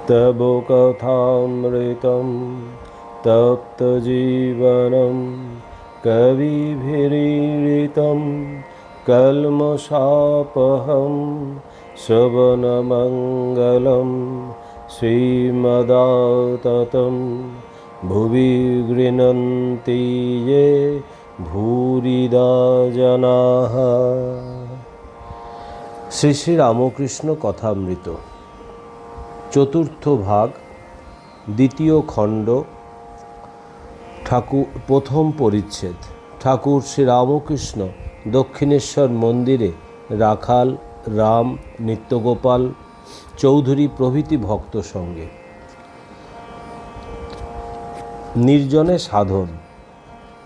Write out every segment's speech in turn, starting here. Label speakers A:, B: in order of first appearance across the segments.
A: तव कथामृतं तप्तजीवनं कविभिरीडितं कल्मषापहं श्रवणमङ्गलं श्रीमदाततं भुवि गृह्णन्ति ये भूरिदा जनाः। শ্রী শ্রী রামকৃষ্ণ কথামৃত চতুর্থ ভাগ, দ্বিতীয় খণ্ড, ঠাকুর প্রথম পরিচ্ছেদ। ঠাকুর শ্রী রামকৃষ্ণ দক্ষিণেশ্বর মন্দিরে রাখাল, রাম, নিত্যগোপাল চৌধুরী প্রভৃতি ভক্ত সঙ্গে নির্জনে সাধন,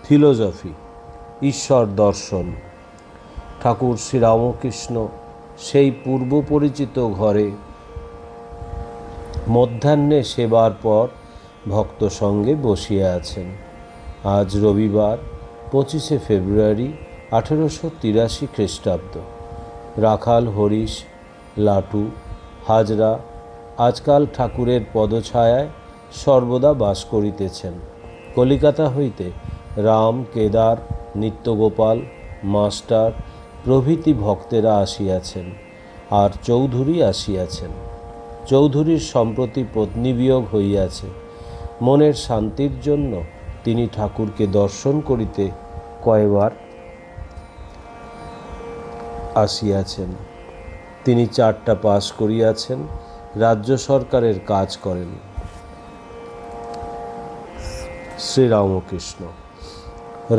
A: ফিলোজফি, ঈশ্বর দর্শন। ঠাকুর শ্রী রামকৃষ্ণ সেই পূর্ব পরিচিত ঘরে মধ্যাহ্নে সেবার পর ভক্ত সঙ্গে বসিয়া আছেন। আজ রবিবার 25শে ফেব্রুয়ারি 1883 খ্রিস্টাব্দ। রাখাল, হরিশ, লাটু, হাজরা আজকাল ঠাকুরের পদছায়ায় সর্বদা বাস করিতেছেন। কলিকাতা হইতে রাম, কেদার, নিত্যগোপাল, মাস্টার প্রভৃতি ভক্তেরা আসিয়াছেন, আর চৌধুরী আসিয়াছেন। চৌধুরীর সম্প্রতি পত্নী বিয়োগ হইয়াছে। মনের শান্তির জন্য তিনি ঠাকুরকে দর্শন করিতে কয়বার আসিয়াছেন। তিনি 4টা পাস করিয়াছেন, রাজ্য সরকারের কাজ করেন। শ্রীরামকৃষ্ণ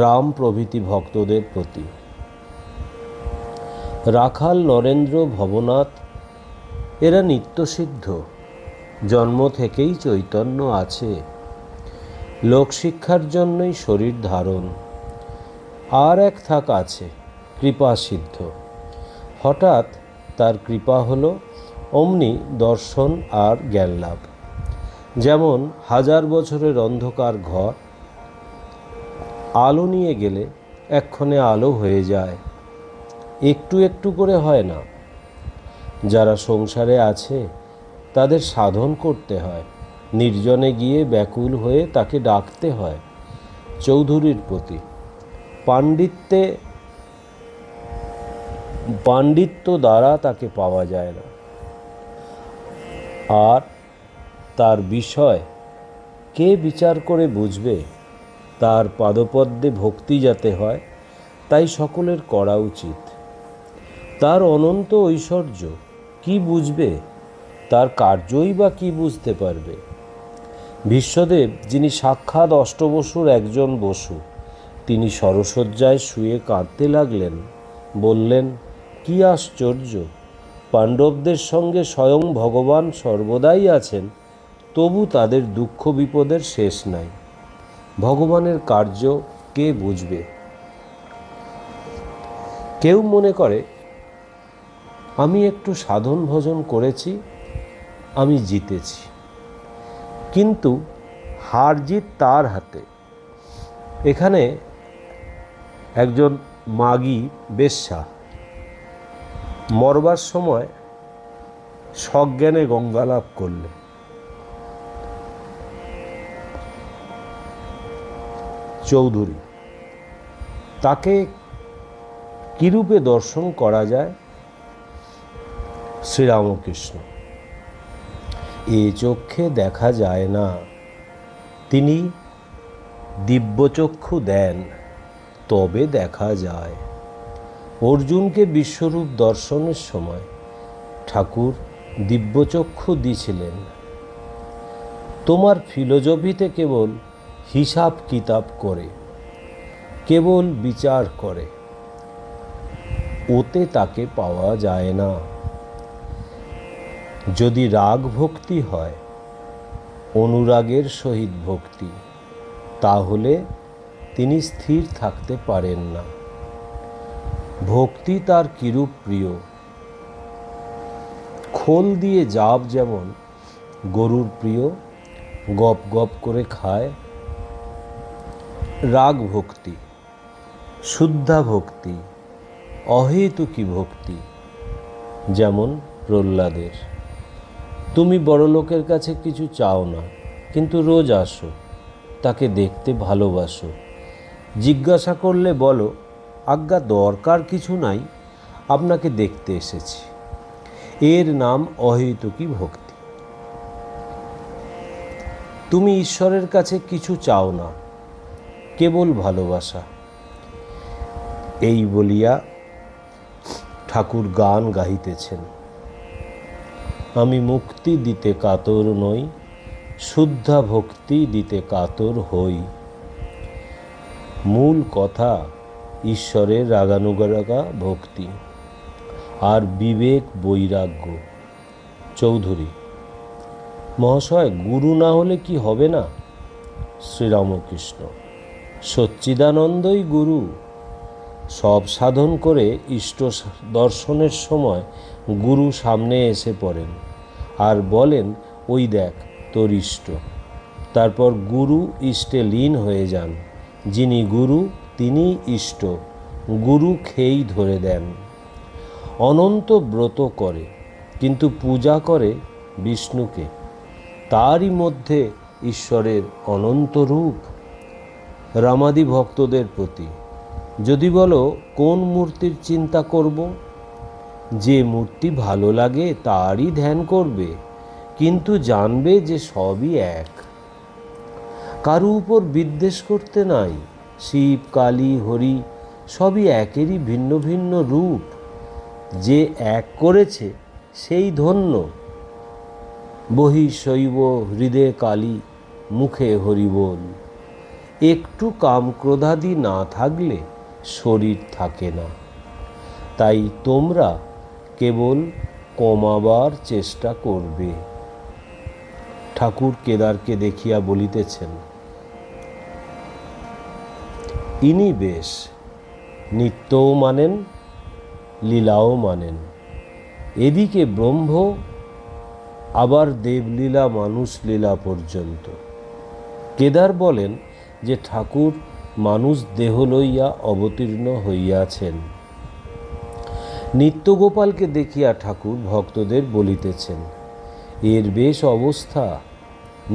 A: রাম প্রভৃতি ভক্তদের প্রতি। রাখাল, নরেন্দ্র, ভবনাথ এরা নিত্যসিদ্ধ, জন্ম থেকেই চৈতন্য আছে। লোকশিক্ষার জন্যই শরীর ধারণ। আর এক থাক আছে, কৃপাসিদ্ধ। হঠাৎ তার কৃপা হলো, অমনি দর্শন আর জ্ঞান লাভ। যেমন 1000 বছরের অন্ধকার ঘর আলো নিয়ে গেলে এক্ষণে আলো হয়ে যায়, একটু একটু করে হয় না। যারা সংসারে আছে তাদের সাধন করতে হয়, নির্জনে গিয়ে ব্যাকুল হয়ে তাকে ডাকতে হয়। চৌধুরীর প্রতি পাণ্ডিত্য দ্বারা তাকে পাওয়া যায় না, আর তার বিষয় কে বিচার করে বুঝবে? তার পাদপদ্মে ভক্তি যাতে হয়, তাই সকলের করা উচিত। তার অনন্ত ঐশ্বর্য কি বুঝবে? তার কার্যই বা কি বুঝতে পারবে? বিশ্বদেব, যিনি সাক্ষাৎ অষ্টবসুর একজন বসু, তিনি সরসজ্জায় শুয়ে কাঁদতে লাগলেন। বললেন, কি আশ্চর্য! পাণ্ডবদের সঙ্গে স্বয়ং ভগবান সর্বদাই আছেন, তবু তাদের দুঃখ বিপদের শেষ নাই। ভগবানের কার্য কে বুঝবে? কেউ মনে করে, আমি একটু সাধন ভজন করেছি, আমি জিতেছি। কিন্তু হার জিত তার হাতে। এখানে একজন মাগী বেশ্যা মরবার সময় সজ্ঞানে গঙ্গালাভ করলে। চৌধুরী তাকে কিরূপে দর্শন করা যায়? শ্রীরামকৃষ্ণ এ চক্ষে দেখা যায় না, তিনি দিব্যচক্ষু দেন, তবে দেখা যায়। অর্জুনকে বিশ্বরূপ দর্শনের সময় ঠাকুর দিব্যচক্ষু দিয়েছিলেন। তোমার ফিলোজফিতে কেবল হিসাব কিতাব করে, কেবল বিচার করে, ওতে তাকে পাওয়া যায় না। যদি রাগ ভক্তি হয়, অনুরাগের সহিত ভক্তি, তাহলে তিনি স্থির থাকতে পারেন না। ভক্তি তার কিরূপ প্রিয়। খোল দিয়ে জাব যেমন গরুর প্রিয়, গপ গপ করে খায়। রাগ ভক্তি, শুদ্ধা ভক্তি, অহেতুকী ভক্তি যেমন প্রহ্লাদের। তুমি বড়লোকের কাছে কিছু চাও না, কিন্তু রোজ আসো, তাকে দেখতে ভালোবাসো। জিজ্ঞাসা করলে বলো, আজ্ঞা দরকার কিছু নাই, আপনাকে দেখতে এসেছি। এর নাম অহৈতুকী ভক্তি। তুমি ঈশ্বরের কাছে কিছু চাও না, কেবল ভালোবাসা। এই বলিয়া ঠাকুর গান গাহিতেছেন। আমি মুক্তি দিতে কাতর নই, শুদ্ধা ভক্তি দিতে কাতর হই। মূল কথা ঈশ্বরের রাগানুরাগা ভক্তি আর বিবেক বৈরাগ্য। চৌধুরী মহাশয়, গুরু না হলে কি হবে না? শ্রীরামকৃষ্ণ, সচ্চিদানন্দই গুরু। সব সাধন করে ইষ্ট দর্শনের সময় গুরু সামনে এসে পড়েন আর বলেন, ওই দেখ তোর ইষ্ট। তারপর গুরু ইষ্টে লীন হয়ে যান। যিনি গুরু তিনি ইষ্ট, গুরু খেয়েই ধরে দেন। অনন্ত ব্রত করে, কিন্তু পূজা করে বিষ্ণুকে। তারই মধ্যে ঈশ্বরের অনন্ত রূপ। রামাদি ভক্তদের প্রতি যদি বলো কোন মূর্তির চিন্তা করব, যে মূর্তি ভালো লাগে তারই ধ্যান করবে, কিন্তু জানবে যে সবই এক। কারো উপর বিদ্বেষ করতে নাই। শিব, কালী, হরি সবই একেরই ভিন্ন ভিন্ন রূপ। যে এক করেছে সেই ধন্য। বহি শৈব হৃদয়ে কালী, মুখে হরি বল। একটু কামক্রোধাদি না থাকলে শরীর থাকে না। তাই তোমরা কেবল কমাবার চেষ্টা করবে। ঠাকুর কেদারকে দেখিয়া বলিতেছেন, ইনি বেশ নিত্যও মানেন, লীলাও মানেন। এদিকে ব্রহ্ম, আবার দেবলীলা, মানুষ লীলা পর্যন্ত। কেদার বলেন যে ঠাকুর মানুষ দেহ লইয়া অবতীর্ণ হইয়াছেন। নিত্যগোপালকে দেখিয়া ঠাকুর ভক্তদের বলিতেছেন, এর বেশ অবস্থা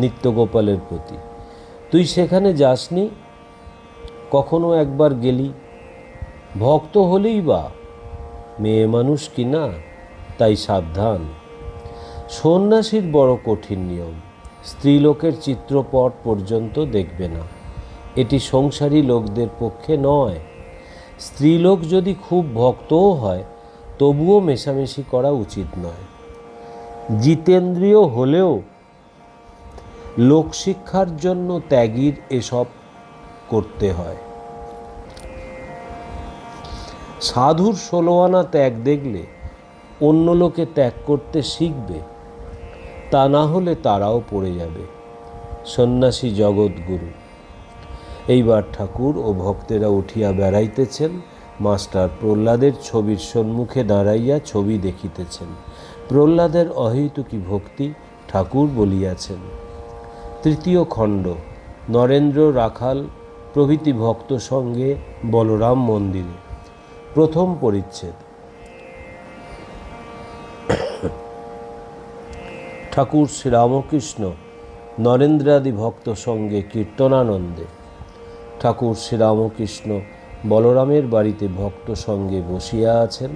A: নিত্যগোপালের প্রতি। তুই সেখানে যাসনি, কখনো একবার গেলি, ভক্ত হলেই বা, মেয়ে মানুষ কি না, তাই সাবধান। সন্ন্যাসীর বড় কঠিন নিয়ম, স্ত্রীলোকের চিত্রপট পর্যন্ত দেখবে না। এটি সংসারী লোকদের পক্ষে নয়। স্ত্রীলোক যদি খুব ভক্তও হয় তবুও মেশামেশি করা উচিত নয়। জিতেন্দ্রীয় হলেও লোকশিক্ষার জন্য ত্যাগীর এসব করতে হয়। সাধুর 16 আনা ত্যাগ দেখলে অন্য লোকে ত্যাগ করতে শিখবে, তা না হলে তারাও পড়ে যাবে। সন্ন্যাসী জগৎগুরু। এইবার ঠাকুর ও ভক্তেরা উঠিয়া বেড়াইতেছেন। মাস্টার প্রহ্লাদের ছবির সম্মুখে দাঁড়াইয়া ছবি দেখিতেছেন। প্রহ্লাদের অহৈতুকী ভক্তি ঠাকুর বলিয়াছেন। 3য় খণ্ড। নরেন্দ্র, রাখাল প্রভৃতি ভক্ত সঙ্গে বলরাম মন্দিরে। 1ম পরিচ্ছেদ। ঠাকুর শ্রীরামকৃষ্ণ নরেন্দ্রাদি ভক্ত সঙ্গে কীর্তনানন্দে। ঠাকুর শ্রীরামকৃষ্ণ বলরামের বাড়িতে ভক্ত সঙ্গে বসিয়া আছেন,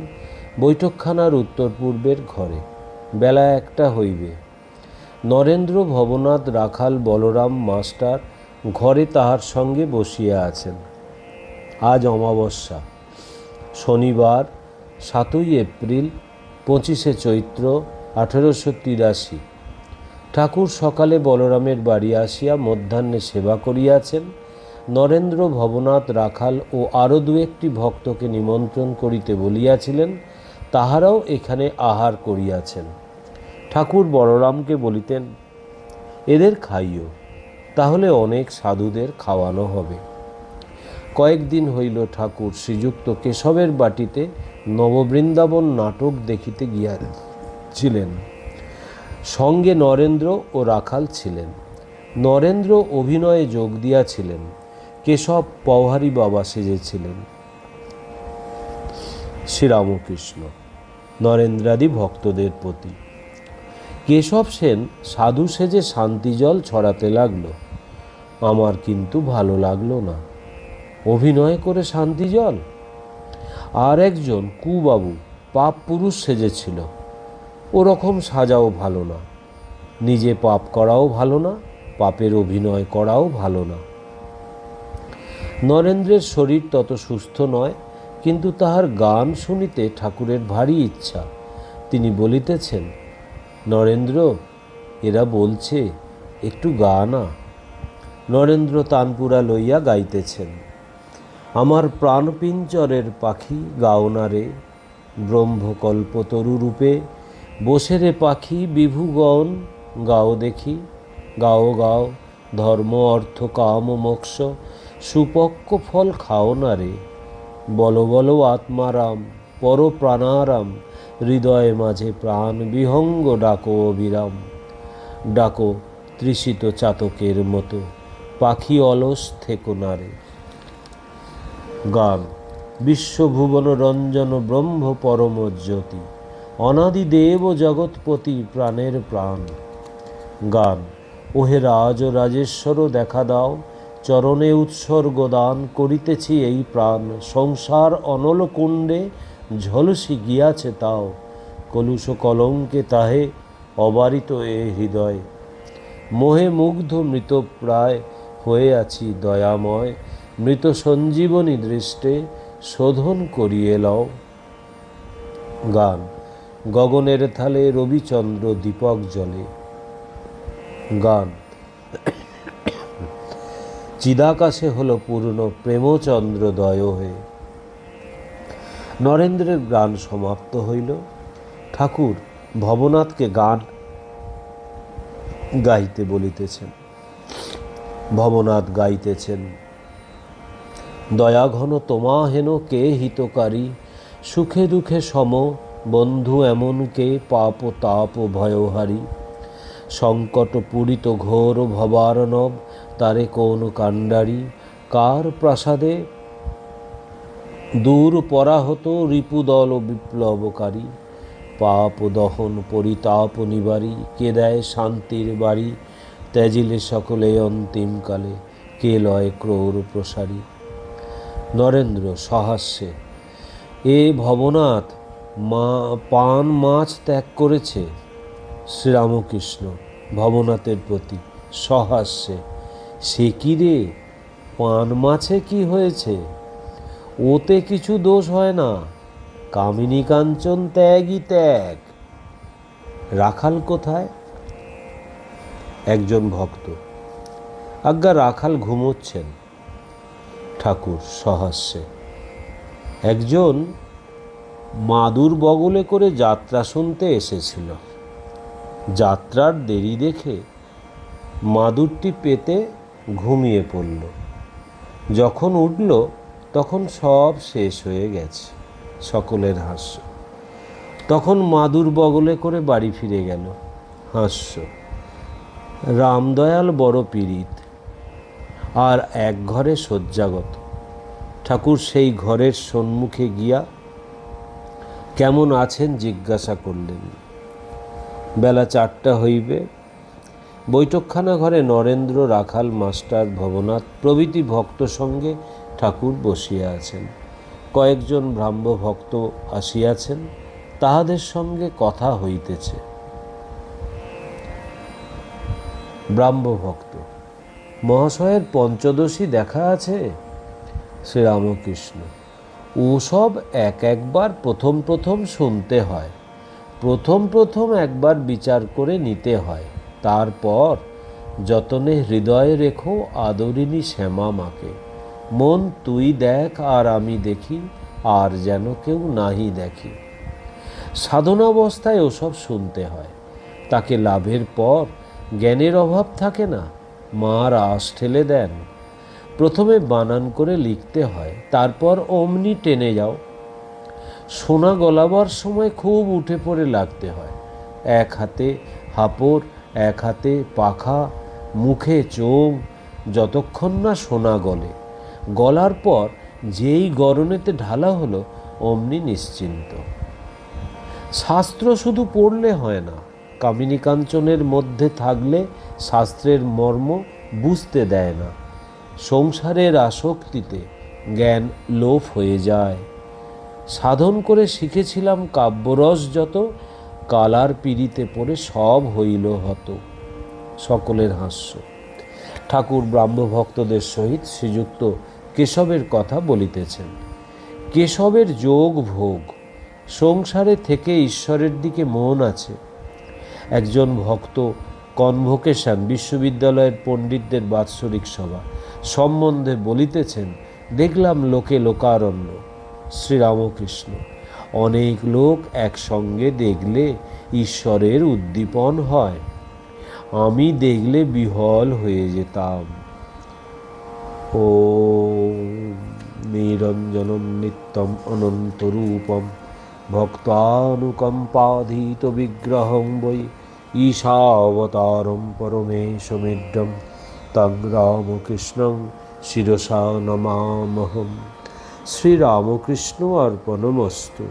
A: বৈঠকখানার উত্তর পূর্বের ঘরে। বেলা 1টা হইবে। নরেন্দ্র, ভবনাথ, রাখাল, বলরাম মাস্টার ঘরে তাহার সঙ্গে বসিয়া আছেন। আজ অমাবস্যা, শনিবার 7ই এপ্রিল, 25শে চৈত্র 1883। ঠাকুর সকালে বলরামের বাড়ি আসিয়া মধ্যাহ্নে সেবা করিয়াছেন। নরেন্দ্র, ভবনাথ, রাখাল ও আরও 2-1টি ভক্তকে নিমন্ত্রণ করিতে বলিয়াছিলেন, তাহারাও এখানে আহার করিয়াছেন। ঠাকুর বলরামকে বলিতেন, এদের খাইও, তাহলে অনেক সাধুদের খাওয়ানো হবে। কয়েকদিন হইল ঠাকুর শ্রীযুক্ত কেশবের বাটিতে নববৃন্দাবন নাটক দেখিতে গিয়াছিলেন। সঙ্গে নরেন্দ্র ও রাখাল ছিলেন। নরেন্দ্র অভিনয়ে যোগ দিয়াছিলেন, কেশব পওহারী বাবা সেজেছিলেন। শ্রীরামকৃষ্ণ। নরেন্দ্রাদি ভক্তদের প্রতি। কেশব সেন সাধু সেজে শান্তি জল ছড়াতে লাগলো। আমার কিন্তু ভালো লাগলো না। অভিনয় করে শান্তি জল? আর একজন কুবাবু পাপ পুরুষ সেজেছিল। ওরকম সাজাও ভালো না। নিজে পাপ করাও ভালো না, পাপের অভিনয় করাও ভালো না। নরেন্দ্রের শরীর তত সুস্থ নয়, কিন্তু তাহার গান শুনিতে ঠাকুরের ভারী ইচ্ছা। তিনি বলিতেছেন, নরেন্দ্র, এরা বলছে একটু গা না। নরেন্দ্র তানপুরা লইয়া গাইতেছেন, আমার প্রাণপিঞ্চরের পাখি গাও না রে, ব্রহ্মকল্পতরু রূপে বসে রে পাখি বিভুগণ, গাও দেখি, গাও গাও, ধর্ম অর্থ কাম মোক্ষ সুপক্ষ ফল খাও না রে, বলো বলো আত্মারাম পর প্রাণারাম, হৃদয়ে মাঝে প্রাণ বিহঙ্গ ডাকো অবিরাম, ডাকো তৃষিত চাতকের মতো, পাখি অলস থেকো না রে। গান। বিশ্বভুবন রঞ্জন ব্রহ্ম পরম জ্যোতি, অনাদি দেব জগৎপতি প্রাণের প্রাণ। গান। ওহে রাজ রাজেশ্বর দেখা দাও, চরণে উৎসর্গ দান করিতেছি এই প্রাণ, সংসার অনল কুণ্ডে ঝলসি গিয়াছে তাও, কলুষ কলঙ্কে তাহে অবারিত এ হৃদয়, মোহে মুগ্ধ মৃতপ্রায় হয়ে আছি দয়াময়, মৃত সঞ্জীবনী দৃষ্টে শোধন করিয়ে লও। গান। গগনের থালে রবিচন্দ্র দীপক জলে। গান। চিদাকাশে হলো পূর্ণ প্রেমচন্দ্রোদয় হয়ে। নরেন্দ্রের গান সমাপ্ত হইল। ঠাকুর ভবনাথকে গান গাইতে বলিতেছেন। ভবনাথ গাইতেছেন, দয়াঘন তোমা হেন কে হিতকারী, সুখে দুঃখে সম বন্ধু এমন কে, পাপ তাপ ভয়হারী, সংকট পূরিত ঘোর ভবার্ণব তারে কোন কাণ্ডারী, কার প্রাসাদে দূর পরাহত রিপুদল বিপ্লবকারী, পাপ দহন পরিতাপ নিবারী, কে দেয় শান্তির বাড়ি, ত্যাজিলে সকলে অন্তিমকালে, কে লয় ক্রোর প্রসারী। নরেন্দ্র সহাস্যে, এ ভবনাথ পান মাছ ত্যাগ করেছে। শ্রীরামকৃষ্ণ ভবনাথের প্রতি সহাস্যে, সে কি রে, পান মাছে কি হয়েছে, ওতে কিছু দোষ হয় না, কামিনী কাঞ্চন ত্যাগই ত্যাগ। রাখাল কোথায়? একজন ভক্ত, আজ্ঞা রাখাল ঘুমোচ্ছেন। ঠাকুর সহাস্যে, একজন মাদুর বগলে করে যাত্রা শুনতে এসেছিল। যাত্রার দেরি দেখে মাদুরটি পেতে ঘুমিয়ে পড়ল। যখন উঠল তখন সব শেষ হয়ে গেছে। সকলের হাস্য। তখন মাদুর বগলে করে বাড়ি ফিরে গেল। হাস্য। রামদয়াল বড় পীড়িত, আর এক ঘরে শয্যাগত। ঠাকুর সেই ঘরের সম্মুখে গিয়া কেমন আছেন জিজ্ঞাসা করলেন। বেলা 4টা হইবে। বৈঠকখানা ঘরে নরেন্দ্র, রাখাল, মাস্টার, ভবনাথ প্রভৃতি ভক্ত সঙ্গে ঠাকুর বসিয়া আছেন। কয়েকজন ব্রাহ্ম ভক্ত আসিয়াছেন, তাহাদের সঙ্গে কথা হইতেছে। ব্রাহ্ম ভক্ত, মহাশয়ের পঞ্চদশী দেখা আছে? শ্রীরামকৃষ্ণ, ওসব একবার প্রথম প্রথম শুনতে হয়, প্রথম একবার বিচার করে নিতে হয়, তারপর যতনে হৃদয়ে রেখো আদরিনী শ্যামা মাকে, মন তুই দেখ আর আমি দেখি, আর যেন কেউ নাহি দেখি। সাধনাবস্থায় ওসব শুনতে হয়, তাকে লাভের পর জ্ঞানের অভাব থাকে না, মার আশ ঠেলে দেন। প্রথমে বানান করে লিখতে হয়, তারপর অমনি টেনে যাও। সোনা গলাবার সময় খুব উঠে পড়ে লাগতে হয়। এক হাতে হাপড়, এক হাতে পাখা, মুখে চোখ, যতক্ষণ না সোনা গলে। গলার পর যেই গরনেতে ঢালা হলো অমনি নিশ্চিন্ত। শাস্ত্র শুধু পড়লে হয় না, কামিনী কাঞ্চনের মধ্যে থাকলে শাস্ত্রের মর্ম বুঝতে দেয় না। সংসারের আসক্তিতে জ্ঞান লোপ হয়ে যায়। সাধন করে শিখেছিলাম কাব্যরস যত, কালার পিড়িতে পড়ে সব হইল হত। সকলের হাস্য। ঠাকুর ব্রাহ্মভক্তদের সহিত শ্রীযুক্ত কেশবের কথা বলিতেছেন। কেশবের যোগ ভোগ, সংসারে থেকে ঈশ্বরের দিকে মন আছে। একজন ভক্ত কনভোকেশন, বিশ্ববিদ্যালয়ের পণ্ডিতদের বাৎসরিক সভা সম্বন্ধে বলিতেছেন, দেখলাম লোকে লোকারণ্য। শ্রীরামকৃষ্ণ: অনেক লোক একসঙ্গে দেখলে ঈশ্বরের উদ্দীপন হয়, আমি দেখলে বিহ্বল হয়ে যেতাম। ও নিরঞ্জনম নিত্যম অনন্তরূপম ভক্তানুকম্পাধীত বিগ্রহং বৈ ঈশাবতারম পরমেশমিড্ডম তং রামকৃষ্ণং শিরসা নমামহম। শ্রীরামকৃষ্ণ অর্পণমস্তু।